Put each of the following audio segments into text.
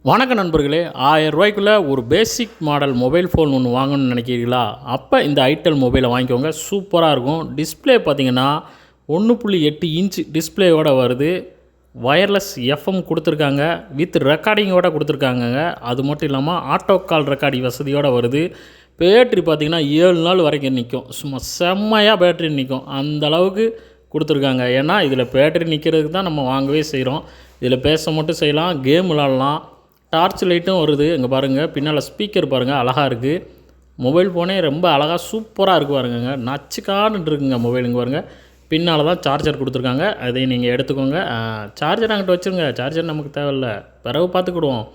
வணக்கம் நண்பர்களே, ரூ. 1000க்குள்ள ஒரு பேசிக் மாடல் மொபைல் ஃபோன் ஒன்று வாங்கணும்னு நினைக்கிறீங்களா? அப்போ இந்த ஐட்டல் மொபைலை வாங்கிக்கோங்க. சூப்பராக இருக்கும். டிஸ்பிளே பார்த்தீங்கன்னா 1.8 இன்ச் டிஸ்பிளேயோட வருது. வயர்லெஸ் எஃப்எம் கொடுத்துருக்காங்க, வித் ரெக்கார்டிங்கோட கொடுத்துருக்காங்கங்க. அது மட்டும் இல்லாமல் ஆட்டோ கால் ரெக்கார்டிங் வசதியோடு வருது. பேட்ரி பார்த்திங்கன்னா 7 நாள் வரைக்கும் நிற்கும். சும்மா செம்மையாக பேட்ரி நிற்கும். அந்தளவுக்கு கொடுத்துருக்காங்க. ஏன்னா இதில் பேட்ரி நிற்கிறதுக்கு தான் நம்ம வாங்கவே செய்கிறோம். இதில் பேச மட்டும் செய்யலாம், கேம் விளாட்லாம். டார்ச் லைட்டும் வருது. இங்கே பாருங்கள், பின்னால் ஸ்பீக்கர் பாருங்கள், அழகாக இருக்குது. மொபைல் ஃபோனே ரொம்ப அழகாக சூப்பராக இருக்குது பாருங்க. நச்சுக்கான்னு இருக்குங்க மொபைல். இங்கே பாருங்கள், பின்னால் தான் சார்ஜர் கொடுத்துருக்காங்க. அதையும் நீங்கள் எடுத்துக்கோங்க. சார்ஜர் அங்கிட்ட வச்சுருங்க, சார்ஜர் நமக்கு தேவையில்லை, பிறகு பார்த்துக்கிடுவோம்.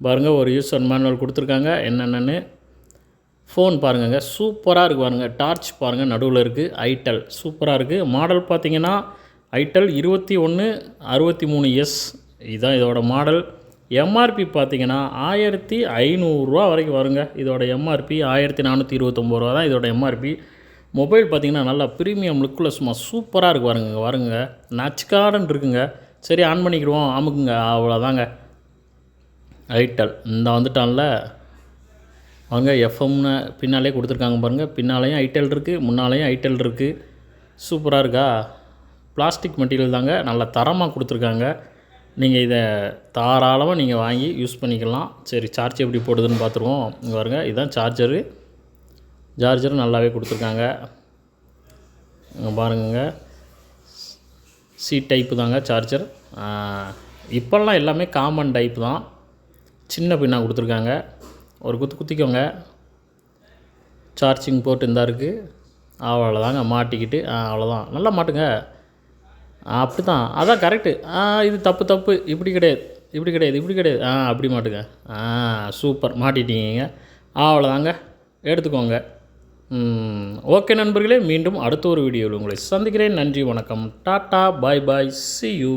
பாருங்கள், ஒரு யூசர் மேனுவல் கொடுத்துருக்காங்க என்னென்னு. ஃபோன் பாருங்க, சூப்பராக இருக்குது பாருங்கள். டார்ச் பாருங்கள், நடுவில் இருக்குது. ஐட்டல் சூப்பராக இருக்குது. மாடல் பார்த்தீங்கன்னா ஐட்டல் 2163S இதுதான் இதோட மாடல். எம்ஆர்பி பார்த்தீங்கன்னா 1500 வரைக்கும் வருங்க. இதோட எம்ஆர்பி 1429 தான் இதோட எம்ஆர்பி. மொபைல் பார்த்திங்கன்னா நல்லா ப்ரீமியம் லுக்கில் சும்மா சூப்பராக இருக்குது பாருங்க. வருங்க, நச்சுக்காடன் இருக்குங்க. சரி, ஆன் பண்ணிக்கிடுவோம், அமுக்குங்க, அவ்வளோதாங்க. ஐட்டல் இந்த வந்துட்டான்ல அவங்க. எஃப்எம்னு பின்னாலே கொடுத்துருக்காங்க பாருங்கள். பின்னாலேயும் ஐட்டல் இருக்குது, முன்னாலேயும் ஐட்டல் இருக்குது. சூப்பராக இருக்கா? பிளாஸ்டிக் மெட்டீரியல் தாங்க, நல்லா தரமாக கொடுத்துருக்காங்க. நீங்கள் இதை தாராளமாக நீங்கள் வாங்கி யூஸ் பண்ணிக்கலாம். சரி, சார்ஜ் எப்படி போடுதுன்னு பார்த்துருவோம். இங்கே பாருங்க, இதுதான் சார்ஜரு நல்லாவே கொடுத்துருக்காங்க. இங்கே பாருங்க, சி டைப்பு தாங்க சார்ஜர். இப்போல்லாம் எல்லாமே காமன் டைப் தான். சின்ன பின்னாக கொடுத்துருக்காங்க. ஒரு குத்திக்கோங்க. சார்ஜிங் போர்ட் இந்த இருக்குது. அவ்வளோதாங்க, மாட்டிக்கிட்டு அவ்வளோதான். நல்லா மாட்டுங்க. அப்படி தான், அதான் கரெக்டு. இது தப்பு. இப்படி கிடையாது. அப்படி மாட்டுங்க. சூப்பர், மாட்டிட்டீங்க. அவ்வளோதாங்க, எடுத்துக்கோங்க. ஓகே நண்பர்களே, மீண்டும் அடுத்த ஒரு வீடியோவில் உங்களை சந்திக்கிறேன். நன்றி, வணக்கம், tata, bye bye, see you.